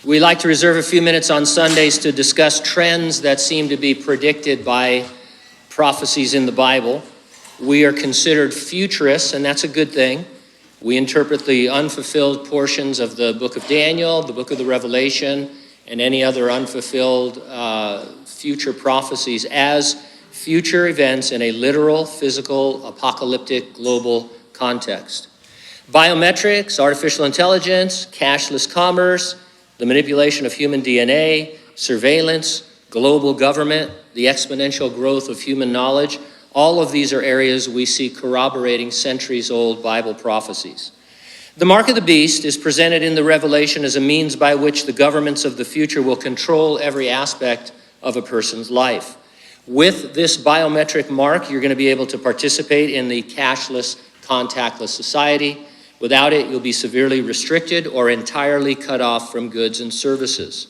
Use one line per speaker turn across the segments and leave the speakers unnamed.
We like to reserve a few minutes on Sundays to discuss trends that seem to be predicted by prophecies in the Bible. We are considered futurists, and that's a good thing. We interpret the unfulfilled portions of the book of Daniel, the book of the Revelation, and any other unfulfilled future prophecies as future events in a literal, physical, apocalyptic, global context. Biometrics, artificial intelligence, cashless commerce, the manipulation of human DNA, surveillance, global government, the exponential growth of human knowledge, all of these are areas we see corroborating centuries-old Bible prophecies. The mark of the beast is presented in the Revelation as a means by which the governments of the future will control every aspect of a person's life. With this biometric mark, you're going to be able to participate in the cashless, contactless society. Without it, you'll be severely restricted or entirely cut off from goods and services.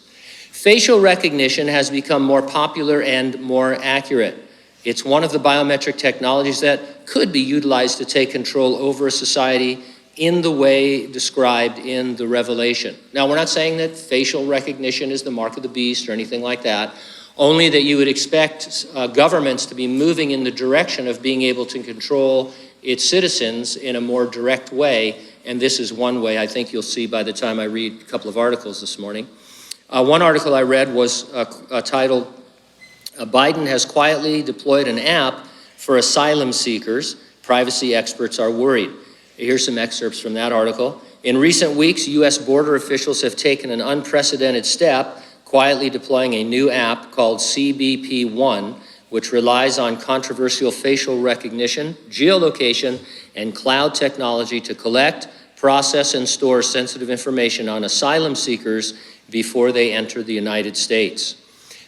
Facial recognition has become more popular and more accurate. It's one of the biometric technologies that could be utilized to take control over a society in the way described in the Revelation. Now, we're not saying that facial recognition is the mark of the beast or anything like that, only that you would expect governments to be moving in the direction of being able to control its citizens in a more direct way, and this is one way I think you'll see by the time I read a couple of articles this morning. One article I read was titled, Biden has quietly deployed an app for asylum seekers. Privacy experts are worried. Here's some excerpts from that article. In recent weeks, U.S. border officials have taken an unprecedented step, quietly deploying a new app called CBP-1, which relies on controversial facial recognition, geolocation, and cloud technology to collect, process, and store sensitive information on asylum seekers before they enter the United States.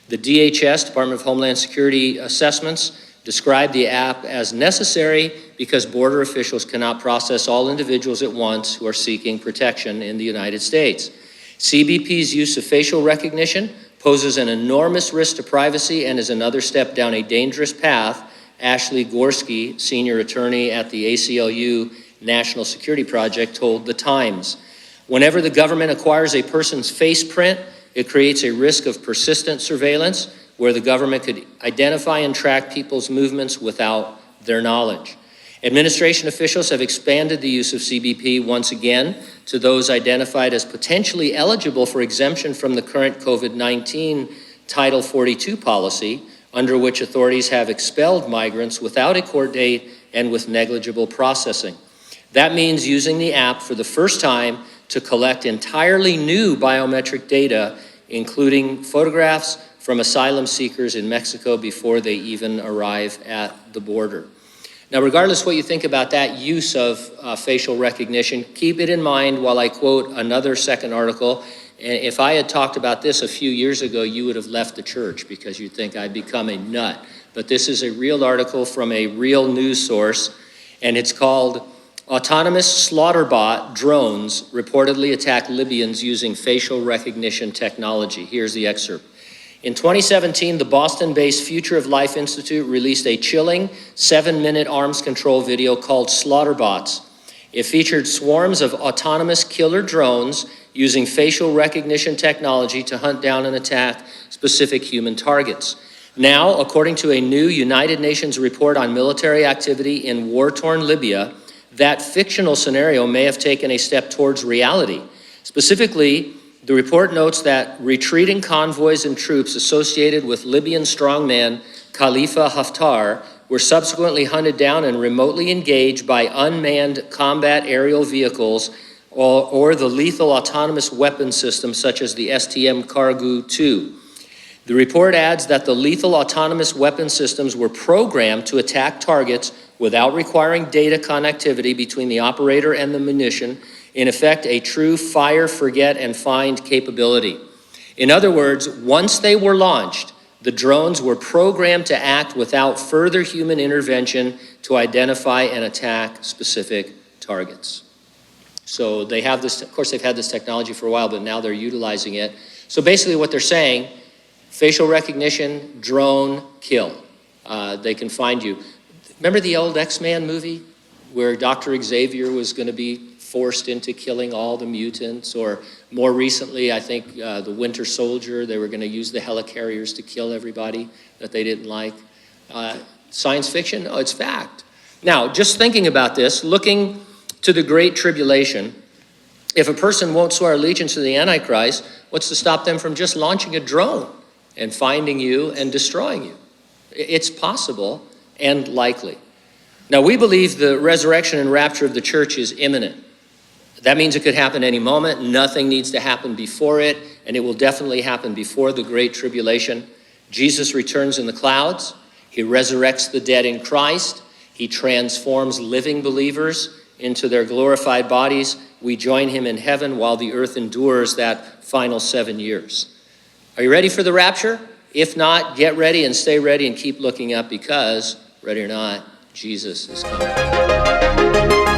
The DHS, Department of Homeland Security assessments, describe the app as necessary because border officials cannot process all individuals at once who are seeking protection in the United States. CBP's use of facial recognition poses an enormous risk to privacy and is another step down a dangerous path, Ashley Gorski, senior attorney at the ACLU National Security Project, told The Times. Whenever the government acquires a person's face print, it creates a risk of persistent surveillance where the government could identify and track people's movements without their knowledge. Administration officials have expanded the use of CBP once again to those identified as potentially eligible for exemption from the current COVID-19 Title 42 policy, under which authorities have expelled migrants without a court date and with negligible processing. That means using the app for the first time to collect entirely new biometric data, including photographs from asylum seekers in Mexico before they even arrive at the border. Now, regardless what you think about that use of facial recognition, keep it in mind while I quote another second article. And if I had talked about this a few years ago, you would have left the church because you'd think I'd become a nut. But this is a real article from a real news source, and it's called Autonomous Slaughterbot Drones Reportedly Attack Libyans Using Facial Recognition Technology. Here's the excerpt. In 2017, the Boston-based Future of Life Institute released a chilling 7-minute arms control video called Slaughterbots. It featured swarms of autonomous killer drones using facial recognition technology to hunt down and attack specific human targets. Now, according to a new United Nations report on military activity in war-torn Libya, that fictional scenario may have taken a step towards reality. Specifically, the report notes that retreating convoys and troops associated with Libyan strongman Khalifa Haftar were subsequently hunted down and remotely engaged by unmanned combat aerial vehicles or the lethal autonomous weapon systems such as the STM Kargu-2. The report adds that the lethal autonomous weapon systems were programmed to attack targets without requiring data connectivity between the operator and the munition, in effect, a true fire, forget, and find capability. In other words, once they were launched, the drones were programmed to act without further human intervention to identify and attack specific targets. So they have this, of course, they've had this technology for a while, but now they're utilizing it. So basically what they're saying, facial recognition, drone, kill. They can find you. Remember the old X-Men movie where Dr. Xavier was going to be forced into killing all the mutants, or more recently, I think the Winter Soldier, they were going to use the helicarriers to kill everybody that they didn't like. Science fiction? No, it's fact. Now, just thinking about this, looking to the Great Tribulation, if a person won't swear allegiance to the Antichrist, what's to stop them from just launching a drone and finding you and destroying you? It's possible and likely. Now, we believe the resurrection and rapture of the church is imminent. That means it could happen any moment. Nothing needs to happen before it, and it will definitely happen before the Great Tribulation. Jesus returns in the clouds. He resurrects the dead in Christ. He transforms living believers into their glorified bodies. We join him in heaven while the earth endures that final 7 years. Are you ready for the rapture? If not, get ready and stay ready and keep looking up, because, ready or not, Jesus is coming.